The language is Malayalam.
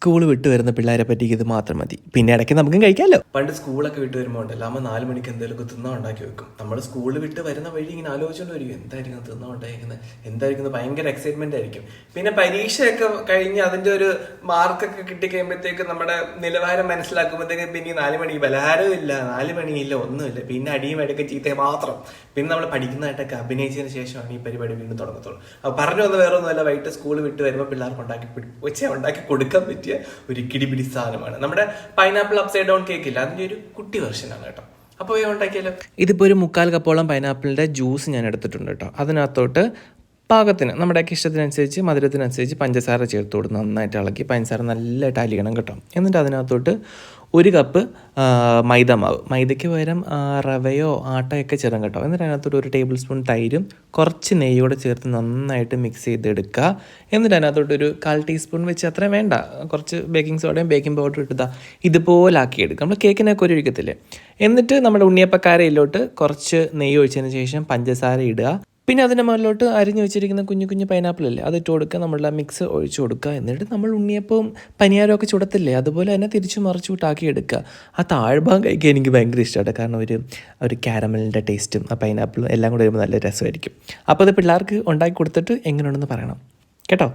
സ്കൂൾ വിട്ട് വരുന്ന പിള്ളേരെ പറ്റിക്ക് ഇത് മാത്രം മതി. പിന്നെ ഇടയ്ക്ക് നമുക്കും കഴിക്കാമല്ലോ. പണ്ട് സ്കൂളൊക്കെ വിട്ട് വരുമ്പോൾ ഉണ്ടല്ലോ, അമ്മ 4 മണിക്ക് എന്തെങ്കിലുമൊക്കെ തിന്നാൻ ഉണ്ടാക്കി വെക്കും. നമ്മൾ സ്കൂളിൽ വിട്ട് വരുന്ന വഴി ഇങ്ങനെ ആലോചിച്ചുകൊണ്ട് വരും, എന്തായിരിക്കും തിന്നാൻ ഉണ്ടായിരിക്കുന്നത്, എന്തായിരിക്കുന്നത്, ഭയങ്കര എക്സൈറ്റ്മെന്റ് ആയിരിക്കും. പിന്നെ പരീക്ഷയൊക്കെ കഴിഞ്ഞ് അതിന്റെ ഒരു മാർക്കൊക്കെ കിട്ടിക്കഴിയുമ്പോഴത്തേക്ക് നമ്മുടെ നിലവാരം മനസ്സിലാക്കുമ്പോഴത്തേക്ക് പിന്നെ 4 മണി പലഹാരവും ഇല്ല, 4 മണിയില്ല, ഒന്നുമില്ല. പിന്നെ അടിയും എടുക്ക ചീത്തയെ മാത്രം. പിന്നെ നമ്മൾ പഠിക്കുന്നതായിട്ടൊക്കെ അഭിനയിച്ചതിന് ശേഷമാണ് ഈ പരിപാടി വീണ്ടും തുടങ്ങത്തുള്ളൂ. അപ്പോൾ പറഞ്ഞു വന്ന് വേറെ ഒന്നുമല്ല, വൈകിട്ട് സ്കൂൾ വിട്ട് വരുമ്പോൾ പിള്ളേർക്ക് ഉണ്ടാക്കി കൊടുക്കാൻ പറ്റിയ ഒരു കിടിപിടി സാധനമാണ് നമ്മുടെ പൈനാപ്പിൾ അപ്സൈഡ് ഡൗൺ കേക്ക് ഇല്ല, അതിന്റെ ഒരു കുട്ടി വെർഷനാണ് കേട്ടോ. അപ്പോൾ ഉണ്ടാക്കിയാലോ. ഇതിപ്പോൾ ഒരു 1/4 കപ്പോളം പൈനാപ്പിളിന്റെ ജ്യൂസ് ഞാൻ എടുത്തിട്ടുണ്ട് കേട്ടോ. അതിനകത്തോട്ട് പാകത്തിന് നമ്മുടെയൊക്കെ ഇഷ്ടത്തിനനുസരിച്ച് മധുരത്തിനനുസരിച്ച് പഞ്ചസാര ചേർത്ത് കൊടുത്ത് നന്നായിട്ട് ഇളക്കി, പഞ്ചസാര നല്ലതായിട്ട് അലിയണം കേട്ടോ. എന്നിട്ട് അതിനകത്തോട്ട് 1 കപ്പ് മൈദമാവ്, മൈദയ്ക്ക് പകരം റവയോ ആട്ടയൊക്കെ ചേരാം കേട്ടോ. എന്നിട്ട് അതിനകത്തോട്ട് 1 ടേബിൾ സ്പൂൺ തൈരും കുറച്ച് നെയ്യോടെ ചേർത്ത് നന്നായിട്ട് മിക്സ് ചെയ്തെടുക്കുക. എന്നിട്ട് അതിനകത്തോട്ട് 1/4 ടീസ്പൂൺ വെച്ച് അത്രയും വേണ്ട, കുറച്ച് ബേക്കിംഗ് സോഡയും ബേക്കിംഗ് പൗഡറും ഇട്ടതാ ഇതുപോലെ ആക്കിയെടുക്കുക. നമ്മൾ കേക്കിനൊക്കെ ഒഴിക്കത്തില്ലേ. എന്നിട്ട് നമ്മുടെ ഉണ്ണിയപ്പക്കാരയിലോട്ട് കുറച്ച് നെയ്യ് ഒഴിച്ചതിന് ശേഷം പഞ്ചസാര ഇടുക. പിന്നെ അതിൻ്റെ മുകളിലോട്ട് അരിഞ്ഞു വെച്ചിരിക്കുന്ന കുഞ്ഞു കുഞ്ഞു പൈനാപ്പിളല്ലേ, അത് ഇട്ട് കൊടുക്കുക. നമ്മളുടെ മിക്സ് ഒഴിച്ചു കൊടുക്കുക. എന്നിട്ട് നമ്മൾ ഉണ്ണിയപ്പവും പനിയാരമൊക്കെ ചുടത്തില്ലേ, അതുപോലെ തന്നെ തിരിച്ചു മറിച്ചു വിട്ടാക്കി എടുക്കുക. ആ താഴ്ഭാഗം കഴിക്കാൻ എനിക്ക് ഭയങ്കര ഇഷ്ടമാണ്. കാരണം ഒരു കാരമലിൻ്റെ ടേസ്റ്റും ആ പൈനാപ്പിളും എല്ലാം കൂടെ വരുമ്പോൾ നല്ല രസമായിരിക്കും. അപ്പോൾ അത് പിള്ളേർക്ക് ഉണ്ടാക്കി കൊടുത്തിട്ട് എങ്ങനെയുണ്ടെന്ന് പറയണം കേട്ടോ.